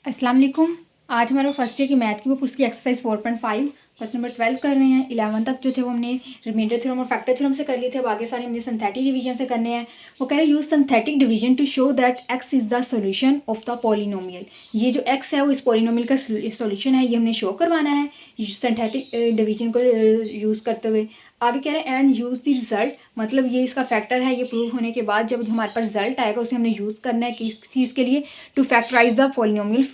अस्सलाम वालेकुम। आज हमारा फर्स्ट ईयर की मैथ की बुक उसकी एक्सरसाइज 4.5 क्वेश्चन नंबर 12 कर रहे हैं। 11 तक जो थे वो हमने रिमाइंडर थ्योरम और फैक्टर थ्योरम से कर लिए थे। अब आगे सारे हमने सिंथेटिक डिवीजन से करने हैं। वो कह रहे हैं use synthetic division to show that x is the solution of the polynomial. ये जो एक्स है वो इस पॉलिनोमियल का सॉल्यूशन है, ये हमने शो करवाना है सिंथेटिक डिवीजन को यूज़ करते हुए। आगे कह रहे हैं एंड यूज़ द रिजल्ट, मतलब ये इसका फैक्टर है। ये प्रूव होने के बाद जब हमारे पास रिजल्ट आएगा उसे हमने यूज़ करना है किस चीज़ के लिए, to factorise the polynomial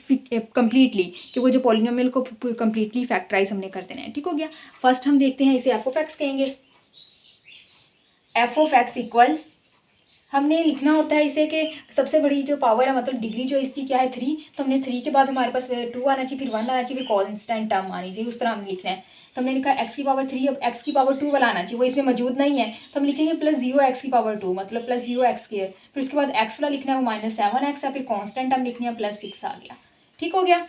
completely, कि वो जो पॉलिनोमियल को कंप्लीटली फैक्टराइज हमने कर देना है। ठीक हो गया। फर्स्ट हम देखते हैं, इसे एफ ऑफ एक्स कहेंगे। एफ ऑफ एक्स इक्वल, हमने लिखना होता है इसे कि सबसे बड़ी जो पावर है मतलब डिग्री जो इसकी क्या है 3, तो हमने 3 के बाद हमारे पास 2 आना चाहिए, फिर 1 आना चाहिए, फिर कॉन्स्टेंट टर्म आनी चाहिए, उस तरह हमने लिखना है। तो हमने लिखा एक्स की पावर 3, अब एक्स की पावर 2 वाला आना चाहिए, वो इसमें मौजूद नहीं है, तो हम लिखेंगे प्लस 0 एक्स की पावर 2, मतलब प्लस 0 एक्स स्क्वायर। फिर उसके बाद एक्स वाला लिखना है वो -7 एक्स है, फिर कॉन्स्टेंट टर्म लिखनी है +6 आ गया। ठीक हो गया।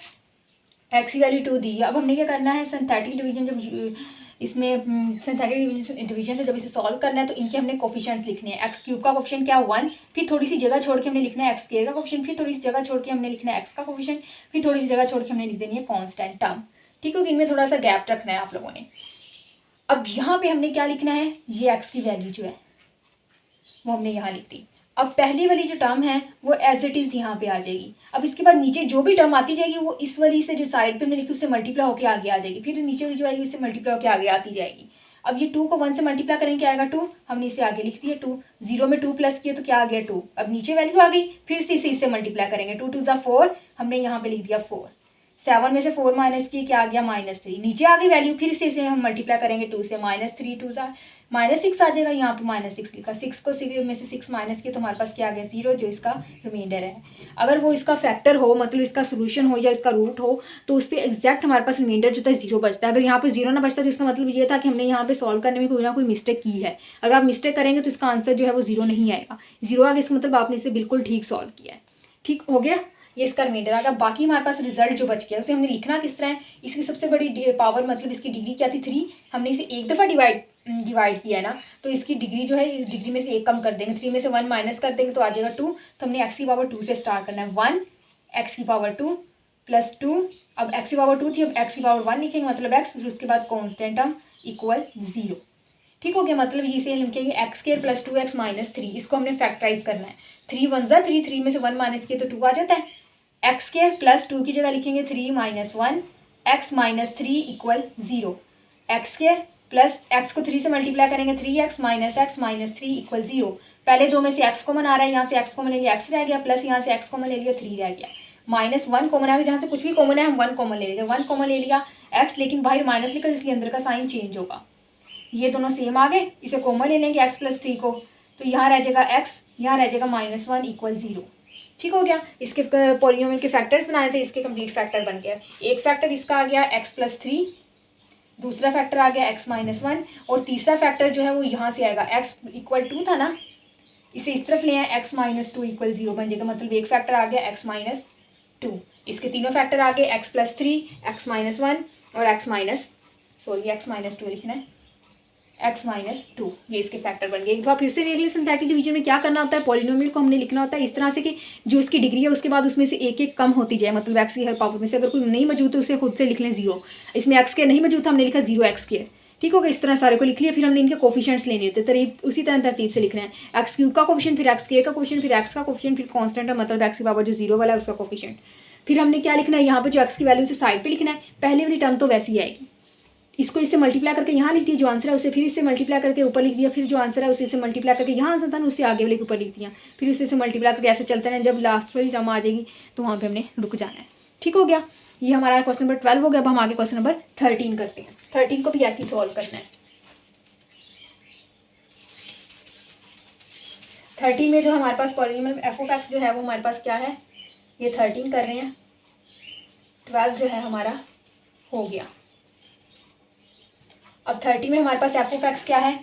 एक्स की वैल्यू 2 दी। अब हमने क्या करना है, सिंथेटिक डिवीजन जब इसमें सिंथेटिक डिवीजन से जब इसे सॉल्व करना है तो इनके हमने कोफिशिएंट्स लिखने हैं। एक्स क्यूब का कोफिशिएंट क्या 1, फिर थोड़ी सी जगह छोड़ के हमने लिखना है एक्स स्क्वायर का कोफिशिएंट, फिर थोड़ी सी जगह छोड़ के हमने लिखना है एक्स का कोफिशिएंट, फिर थोड़ी सी जगह छोड़ के हमने लिख देनी है कांस्टेंट टर्म। ठीक है, इनमें थोड़ा सा गैप रखना है आप लोगों ने। अब यहाँ पे हमने क्या लिखना है, ये एक्स की वैल्यू जो है वो हमने यहाँ लिख दी। अब पहली वाली जो टर्म है वो एज इट इज़ यहाँ पे आ जाएगी। अब इसके बाद नीचे जो भी टर्म आती जाएगी वो इस वाली से जो साइड पे हमने लिखी उससे मल्टीप्लाई होकर आगे आ जाएगी, फिर नीचे वाली जो आएगी उससे मल्टीप्लाई होकर आगे आती जाएगी। अब ये 2 को 1 से मल्टीप्लाई करेंगे क्या आएगा 2, हमने इसे आगे लिख दिया 2, 0 में 2 प्लस किया तो क्या आ गया 2। अब नीचे वैल्यू आ गई, फिर से इसे इससे मल्टीप्लाई करेंगे, 2 2 4, हमने यहाँ पे लिख दिया 4, 7 में से 4 माइनस किए क्या आ गया -3, नीचे आ गई वैल्यू, फिर से इसे हम मल्टीप्लाई करेंगे 2 से, -3 2 -6 आ जाएगा, यहाँ पे -6 लिखा, 6 को 6 में से 6 माइनस किया तो हमारे पास क्या आ गया 0, जो इसका रिमाइंडर है। अगर वो इसका फैक्टर हो, मतलब इसका सोल्यूशन हो या इसका रूट हो, तो उस पर एग्जैक्ट हमारे पास रिमाइंडर जो था 0 बचता है। अगर यहाँ पे 0 ना बचता तो इसका मतलब ये था कि हमने यहाँ पे सॉल्व करने में कोई ना कोई मिस्टेक की है। अगर आप मिस्टेक करेंगे तो इसका आंसर जो है वो 0 नहीं आएगा, 0 आ गया इसका मतलब आपने इसे बिल्कुल ठीक सॉल्व किया है। ठीक हो गया, ये इसका रिमाइंडर आ गया। बाकी हमारे पास रिजल्ट जो बच गया उसे हमने लिखना किस तरह है, इसकी सबसे बड़ी पावर मतलब इसकी डिग्री क्या थी 3, हमने इसे एक दफ़ा डिवाइड किया है ना, तो इसकी डिग्री जो है इस डिग्री में से 1 कम कर देंगे, 3 में से 1 माइनस कर देंगे तो आ जाएगा 2। तो हमने एक्स की पावर 2 से स्टार्ट करना है, 1 एक्स की पावर 2 प्लस 2, अब एक्स की पावर 2 थी, अब एक्स की पावर 1 लिखेंगे मतलब एक्स, फिर उसके बाद कॉन्स्टेंट टर्म इक्वल 0। ठीक हो गया, मतलब इसे लिखेंगे x square plus 2x minus 3, इसको हमने फैक्टराइज करना है। 3 1 ज़ा 3, 3 में से 1 माइनस किए तो 2 आ जाता है। एक्स स्क्वायर प्लस 2 की जगह लिखेंगे 3 minus 1 x minus 3 equal 0। X square plus x को 3 से मल्टीप्लाई करेंगे 3x minus x minus 3 equal 0। पहले दो में से एक्स कॉमन आ रहा है, यहाँ से एक्स कॉमन ले लिया एक्स रह गया, प्लस यहाँ से एक्स कॉमन ले लिया 3 रह गया, -1 कॉमन आ गया, जहाँ से कुछ भी कॉमन है हम 1 कॉमन ले लेते हैं, 1 कॉमन ले लिया एक्स, लेकिन बाहर माइनस लिखा इसलिए अंदर का साइन चेंज होगा। ये दोनों सेम आ गए, इसे कॉमन ले लेंगे x प्लस 3 को, तो यहाँ रह जाएगा x, यहाँ रह जाएगा -1 इक्वल 0। ठीक हो गया। इसके पॉलिनोमियल के फैक्टर्स बनाए थे, इसके कंप्लीट फैक्टर बन गया। एक फैक्टर इसका आ गया x प्लस 3, दूसरा फैक्टर आ गया x -1, और तीसरा फैक्टर जो है वो यहाँ से आएगा, x इक्वल 2 था ना, इसे इस तरफ ले आए x -2 इक्वल 0 बन जाएगा, मतलब एक फैक्टर आ गया x -2। इसके तीनों फैक्टर आ गए x प्लस 3, x -1 और x -2 लिखना है, x-2, ये इसके फैक्टर बन गए। एक बार फिर से देख लीजिए सिंथेटिक डिवीजन में क्या करना होता है, पॉलिनोमियल को हमने लिखना होता है इस तरह से कि जो इसकी डिग्री है उसके बाद उसमें से एक एक कम होती जाए, मतलब एक्स की हर पावर में से अगर कोई नहीं मौजूद तो उसे खुद से लिख लें 0। इसमें एक्स के नहीं मौजूद था, हमने लिखा 0 एक्स के। ठीक होगा, इस तरह सारे को लिख लिया। फिर हमने इनके कोफिशिएंट्स लेने होते हैं, उसी तरह तरतीब से लिखना है, एक्स क्यूब का कोफिशिएंट, फिर एक्स स्क्वायर का कोफिशिएंट, फिर एक्स का कोफिशिएंट, फिर कांस्टेंट है मतलब एक्स की पावर जो 0 वाला है उसका कोफिशिएंट। फिर हमने क्या लिखना है, यहाँ पर जो एक्स की वैल्यू से साइड पर लिखना है, पहले वाली टर्म तो वैसी आएगी, इसको इससे मल्टीप्लाई करके यहाँ लिख दिया जो आंसर है उसे, फिर इससे मल्टीप्लाई करके ऊपर लिख दिया, फिर जो आंसर है उसे इससे मल्टीप्लाई करके यहाँ आंसर था ना उससे आगे वाले के ऊपर लिख दिया, फिर उससे मल्टीप्लाई करके ऐसे चलते हैं, जब लास्ट वाली टर्म आ जाएगी तो वहाँ पे हमने रुक जाना है। ठीक हो गया, ये हमारा क्वेश्चन नंबर 12 हो गया। अब हम आगे क्वेश्चन नंबर 13 करते हैं। 13 को भी ऐसे ही सॉल्व करना है। 13 में जो हमारे पास पॉलिनोमियल एफ ऑफ एक्स जो है वो हमारे पास क्या है, ये 13 कर रहे हैं, 12 जो है हमारा हो गया। अब 30 में हमारे पास एफ ऑफ एक्स क्या है,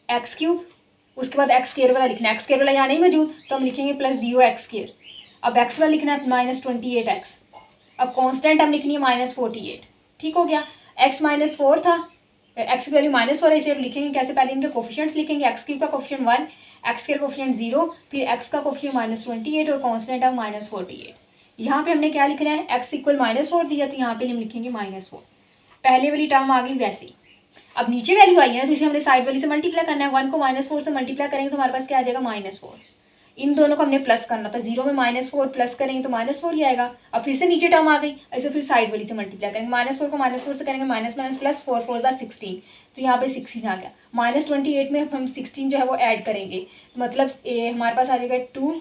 एक्स क्यूब, उसके बाद एक्स स्क्वायर वाला लिखना है, एक्स स्क्वायर वाला यहाँ नहीं मौजूद तो हम लिखेंगे प्लस 0 एक्स स्क्वायर। अब एक्स वाला लिखना है -28 एक्स, अब कांस्टेंट हम लिखनी है -48। ठीक हो गया, एक्स -4 था, एक्स की वैल्यू -4 है, इसे अब लिखेंगे कैसे, पहले इनके कोफिशिएंट्स लिखेंगे, एक्स क्यूब का कोफिशिएंट 1, एक्स स्क्वायर कोफिशिएंट 0, फिर एक्स का कोफिशिएंट -28 और कांस्टेंट है -48। यहाँ पे हमने क्या लिखना है, x इक्वल -4 दिया तो यहाँ पे हम लिखेंगे -4। पहले वाली टर्म आ गई वैसे ही। अब नीचे वैल्यू आई है ना तो इसे हमने साइड वाली से मल्टीप्लाई करना है। 1 को -4 से मल्टीप्लाई करेंगे तो हमारे पास क्या आ जाएगा, -4। इन दोनों को हमने प्लस करना था, 0 में -4 प्लस करेंगे तो -4 ही आएगा। अब फिर से नीचे टर्म आ गई, ऐसे फिर साइड वाली से मल्टीप्लाई करेंगे। -4 को -4 से करेंगे माइनस माइनस प्लस, 4 4 ज़ा 16, तो यहाँ पे 16 आ गया। -28 में हम 16 जो है वो ऐड करेंगे, मतलब हमारे पास आ जाएगा 2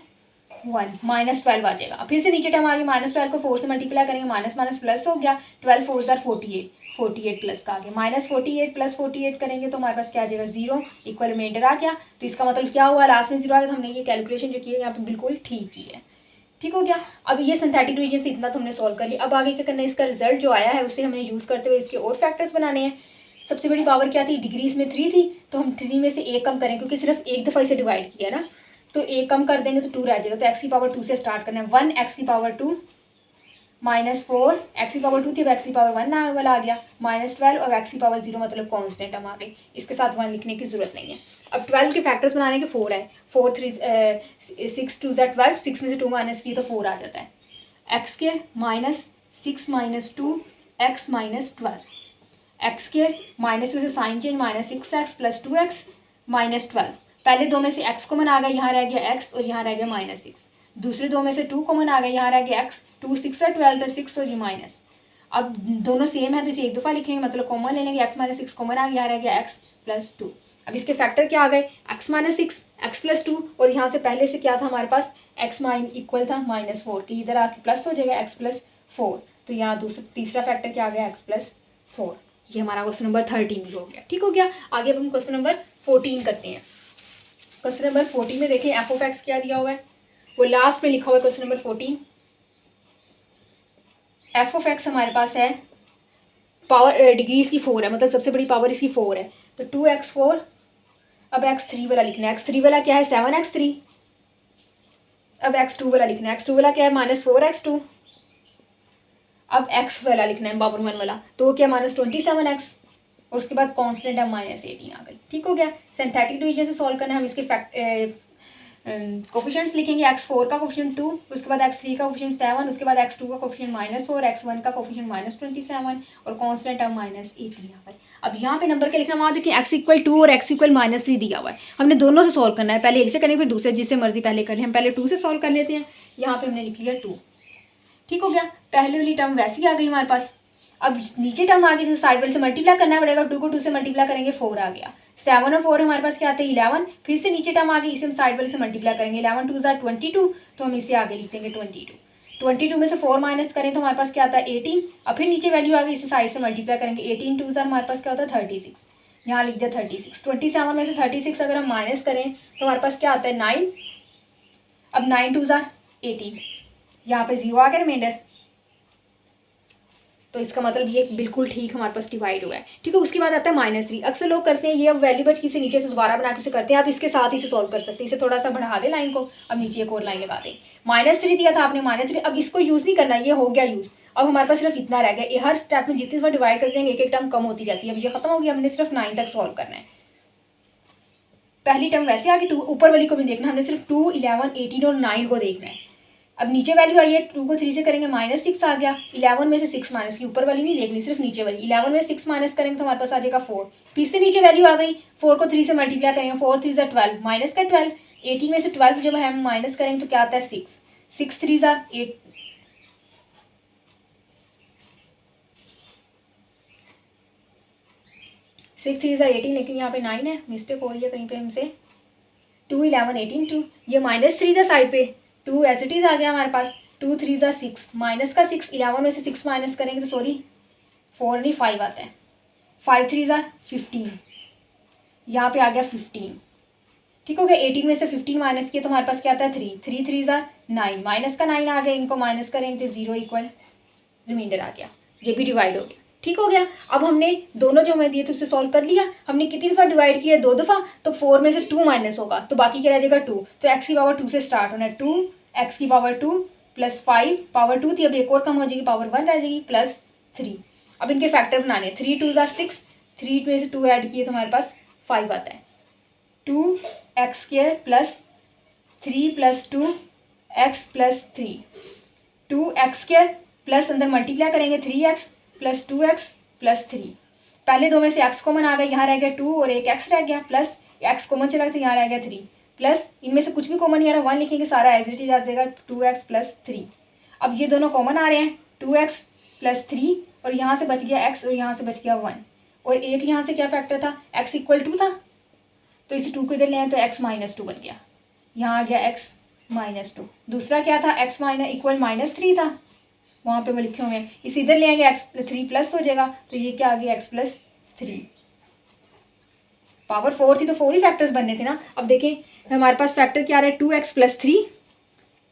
1 -12 आ जाएगा। अब फिर से नीचे टर्म आ गया, -12 को 4 से मल्टीप्लाई करेंगे, माइनस माइनस प्लस हो गया, 12 4 ज़ा 48, 48 प्लस का आ गया, -48 प्लस 48 करेंगे तो हमारे पास क्या आ जाएगा, 0 इक्वल रिमाइंडर आ गया। तो इसका मतलब क्या हुआ, लास्ट में 0 आ गया। तो हमने ये कैलकुलेशन जो की है यहाँ पे बिल्कुल ठीक की है। ठीक हो गया। अब ये सिंथेटिक डिवीजन से इतना तो हमने सॉल्व कर लिया। अब आगे क्या करना है, इसका रिजल्ट जो आया है उसे हमने यूज़ करते हुए इसके और फैक्टर्स बनाने हैं। सबसे बड़ी पावर क्या थी, डिग्री इसमें 3 थी, तो हम 3 में से 1 कम करें क्योंकि सिर्फ एक दफ़ा इसे डिवाइड किया ना, तो 1 कम कर देंगे तो 2 रह जाएगा। तो x की पावर 2 से स्टार्ट करना है। 1 x की पावर 2 -4 x की पावर 2 थी, अब x की पावर 1 वाला आ गया, -12 और x की पावर 0 मतलब कांस्टेंट हम आ गई। इसके साथ 1 लिखने की जरूरत नहीं है। अब 12 के फैक्टर्स बनाने के 4 है। 4 3 6 2 ज़ा 12, 6 में से 2 माइनस की तो 4 आ जाता है। x square -6 - 2 x -12, x square -2 से sign change -6x plus 2x -12। पहले दो में से x कॉमन आ गया, यहाँ रह गया x और यहाँ रह गया -6। दूसरे दो में से 2 कॉमन आ गया, यहाँ रह गया x, 2 6 है 12 तो 6 और ये माइनस। अब दोनों सेम है तो इसे एक दफ़ा लिखेंगे, मतलब कॉमन ले लेंगे, x -6 कॉमन आ गया, यहाँ रह गया x प्लस 2। अब इसके फैक्टर क्या आ गए, x -6 x प्लस 2, और यहाँ से पहले से क्या था हमारे पास, x इक्वल था -4 की, इधर आके प्लस हो जाएगा x प्लस 4। तो यहाँ तीसरा फैक्टर क्या आ गया, x प्लस 4। ये हमारा क्वेश्चन नंबर 13 भी हो गया। ठीक हो गया। आगे अब हम क्वेश्चन नंबर 14 करते हैं। क्वेश्चन नंबर 14 में देखें एफ ऑफ एक्स क्या दिया हुआ है, वो लास्ट में लिखा हुआ है question number 14। F of x हमारे पास है, पावर डिग्री इसकी 4 है, मतलब सबसे बड़ी पावर इसकी 4 है, तो 2x4। अब x3 वाला लिखना है। x3 वाला क्या है, 7x3। अब x2 वाला लिखना है। x2 वाला क्या है, -4x2। अब x वाला लिखना है, पावर 1 वाला, तो वो क्या -27x, और उसके बाद कांस्टेंट है -18 आ गई। ठीक हो गया। सिंथेटिक डिवीजन से सॉल्व करना है। हम इसके कोफिशिएंट्स लिखेंगे। x4 का कोफिशिएंट 2, उसके बाद x3 का कोफिशिएंट 7, उसके बाद x2 का कोफिशिएंट -4, x1 का कोफिशिएंट -27 और कांस्टेंट है -18 आ गई। अब यहाँ पे नंबर क्या लिखना है, वहाँ देखिए x इक्वल 2 और x इक्वल -3 दिया हुआ है। हमने दोनों से सॉल्व करना है, पहले एक से करेंगे फिर दूसरे, जिससे मर्जी पहले कर ले। हम पहले 2 से सॉल्व कर लेते हैं। यहाँ पे हमने लिख लिया 2। ठीक हो गया। पहले वाली टर्म वैसी आ गई हमारे पास। अब नीचे टर्म आ गई तो साइड वाले से मल्टीप्लाई करना पड़ेगा। 2 को 2 से मल्टीप्लाई करेंगे 4 आ गया। 7 और 4 हमारे पास क्या आता है 11। फिर से नीचे टर्म आ गई, इसे हम साइड वाले से मल्टीप्लाई करेंगे। 11 2 ज़ा 22, तो हम इसे आगे लिख देंगे 22। 22 में से 4 माइनस करें तो हमारे पास क्या आता है 18। अब फिर नीचे वैल्यू आ गई, इसे साइड से मल्टीप्लाई करेंगे। 18 2 ज़ा हमारे पास क्या होता है 36, यहाँ लिख दिया 36। 27 में से 36 अगर हम माइनस करें तो हमारे पास क्या आता है 9। अब 9 2 ज़ा 18, यहाँ पे 0 आ गया रिमाइंडर। तो इसका मतलब ये बिल्कुल ठीक हमारे पास डिवाइड हुआ है। ठीक है। उसके बाद आता है -3। अक्सर लोग करते हैं ये, अब वैल्यू बच की से नीचे से दोबारा बना के उसे करते हैं। आप इसके साथ ही से सॉल्व कर सकते हैं। इसे थोड़ा सा बढ़ा दें लाइन को, अब नीचे एक और लाइन लगा दें। -3 दिया था आपने, -3। अब इसको यूज़ नहीं करना, ये हो गया यूज़। अब हमारे पास सिर्फ इतना रह गया। ये हर स्टेप में जितनी बार डिवाइड करते हैं एक एक टर्म कम होती जाती है। अब ये खत्म हो गया, हमने सिर्फ 9 तक सॉल्व करना है। पहली टर्म वैसे आगे 2, ऊपर वाली को भी देखना, हमने सिर्फ 2 11 18 और 9 को देखना है। अब नीचे वैल्यू आई है, 2 को 3 से करेंगे -6 आ गया। 11 में से 6 माइनस की, ऊपर वाली नहीं देखनी, सिर्फ नीचे वाली। 11 में 6 माइनस करेंगे तो हमारे पास आ जाएगा 4। फिर से नीचे वैल्यू आ गई, 4 को 3 से मल्टीप्लाई करेंगे। 4 3 ज़ा 12, माइनस का 12। 18 में से 12 जब हम माइनस करेंगे तो क्या आता है 6। 6 3 ज़ा 8, 6 3 ज़ा 18, लेकिन यहाँ पे 9 है, मिस्टेक हो रही है कहीं पे हमसे। 2 11 18 2, ये -3 था साइड पे, 2 एज इट इज़ आ गया हमारे पास। 2 3 ज़ा 6, माइनस का 6। 11 में से 6 माइनस करेंगे तो सॉरी 4 नहीं 5 आता है। 5 3 ज़ा 15, यहाँ पे आ गया 15। ठीक हो गया। 18 में से 15 माइनस किया तो हमारे पास क्या आता है 3। 3 3 ज़ा 9, माइनस का 9 आ गया। इनको माइनस करेंगे तो 0 इक्वल रिमाइंडर आ गया। ये भी डिवाइड हो गया। ठीक हो गया। अब हमने दोनों जो मैं दिए थे उससे सॉल्व कर लिया। हमने कितनी दफ़ा डिवाइड किया, 2 दफ़ा, तो 4 में से 2 माइनस होगा तो बाकी क्या रह जाएगा 2। तो x की पावर 2 से स्टार्ट होना है। 2 x की पावर 2 प्लस 5 पावर 2 थी, अब एक और कम हो जाएगी, पावर 1 रह जाएगी प्लस 3। अब इनके फैक्टर बनाने हैं। 3 2 ज़ा 6, 3 में से 2 ऐड किए तो हमारे पास 5 आता है। 2x² plus 3 plus 2 x plus 3, 2x² plus अंदर मल्टीप्लाई करेंगे 3x प्लस 2x प्लस 3। पहले दो में से x कॉमन आ गया, यहाँ रह गया 2 और एक x रह गया, प्लस x कॉमन चला गया तो यहाँ रह गया 3, प्लस इनमें से कुछ भी कॉमन नहीं आ रहा, 1 लिखेंगे, सारा एज इट इज आ जाएगा 2x प्लस 3। अब ये दोनों कॉमन आ रहे हैं 2x प्लस 3 और यहाँ से बच गया x और यहाँ से बच गया 1 और एक यहाँ से क्या फैक्टर था, x इक्वल 2 था तो इसे 2 को इधर ले आए तो x माइनस 2 बन गया, यहाँ आ गया x माइनस 2। दूसरा क्या था, x माइनस इक्वल -3 था, वहाँ पे वो लिखे हुए हैं, इसे इधर ले आएंगे x 3 प्लस हो जाएगा तो ये क्या आ गया x प्लस 3। पावर 4 थी तो 4 ही फैक्टर्स बनने थे ना। अब देखें हमारे पास फैक्टर क्या आ रहा है, 2x plus 3,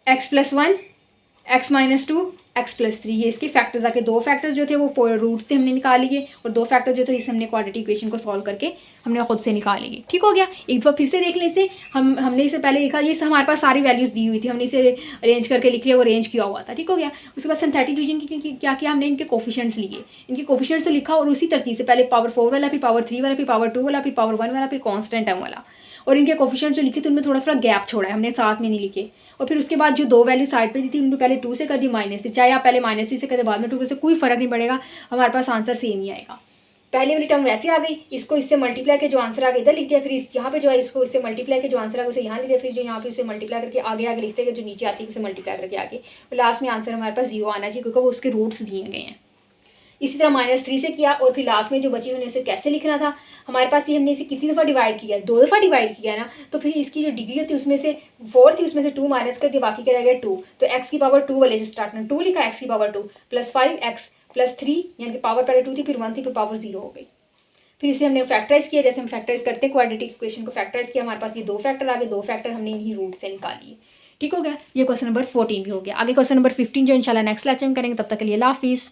x plus 1, x minus 2, x plus 3, ये इसके फैक्टर्स आके दो फैक्टर्स जो थे वो 4 रूट से हमने निकाल लिए और दो फैक्टर जो थे इसे हमने क्वाड्रेटिक इक्वेशन को सॉल्व करके हमने खुद से निकाल लिए। ठीक हो गया। एक दफ़ा फिर से देख लें इसे, हमने इसे पहले लिखा, ये हमारे पास सारी वैल्यूज़ दी हुई थी, हमने इसे अरेंज करके लिख लिया, वो अरेंज किया हुआ था। ठीक हो गया। उसके बाद सिंथेटिक डिवीजन की क्या किया हमने, इनके कोफिशिएंट्स लिए, इनके कोफिशिएंट्स को लिखा और उसी तरतीब से पहले पावर 4 वाला, फिर पावर 3 वाला, फिर पावर 2 वाला, फिर पावर 1 वाला, फिर कॉन्स्टेंट टर्म वाला, और इनके कोफिशिएंट्स जो लिखे थे उनमें थोड़ा थोड़ा गैप छोड़ा है हमने, साथ में नहीं लिखे। और फिर उसके बाद जो दो वैल्यू साइड पे दी थी उनको पहले 2 से कर दी -3, चाहे आप पहले -3 से करते बाद में 2 से, कोई फ़र्क नहीं पड़ेगा, हमारे पास आंसर सेम ही आएगा। पहले वाली टर्म वैसे आ गई, इसको इससे मल्टीप्लाई के जो आंसर आ गया इधर लिख दिया, फिर इस यहाँ पे जो है इसको इससे मल्टीप्लाई के जो आंसर आ गया उसे यहाँ लिख दिया, फिर जो यहाँ पे उसे मल्टीप्लाई करके आगे आगे लिखते हैं, जो नीचे आती है उसे मल्टीप्लाई करके आगे, और लास्ट में आंसर हमारे पास 0 आना चाहिए क्योंकि वो उसके रूट्स दिए गए हैं। इसी तरह -3 से किया और फिर लास्ट में जो बची हमने उसे कैसे लिखना था, हमारे पास ये हमने इसे कितनी दफ़ा डिवाइड किया है, 2 दफ़ा डिवाइड किया है ना, तो फिर इसकी जो डिग्री होती है उसमें से 4 थी, उसमें से 2 माइनस कर दिया, बाकी क्या रह गया 2, तो x की पावर 2 वाले से स्टार्ट करना, 2 लिखा, x की पावर 2 प्लस 5x प्लस 3, यानी कि पावर पहले 2 थी फिर 1 थी फिर पावर 0 हो गई। फिर इसे हमने फैक्टराइज किया, जैसे हम फैक्टराइज करते हैं क्वाड्रेटिक इक्वेशन को फैक्टराइज किया, हमारे पास ये दो फैक्टर आ गए, दो फैक्टर हमने इन्हीं रूट से निकाल लिए। ठीक हो गया। ये क्वेश्चन नंबर 14 भी हो गया। आगे क्वेश्चन नंबर 15 जो इंशाल्लाह नेक्स्ट लेक्चर में करेंगे, तब तक के लिए अल्लाह हाफिज़।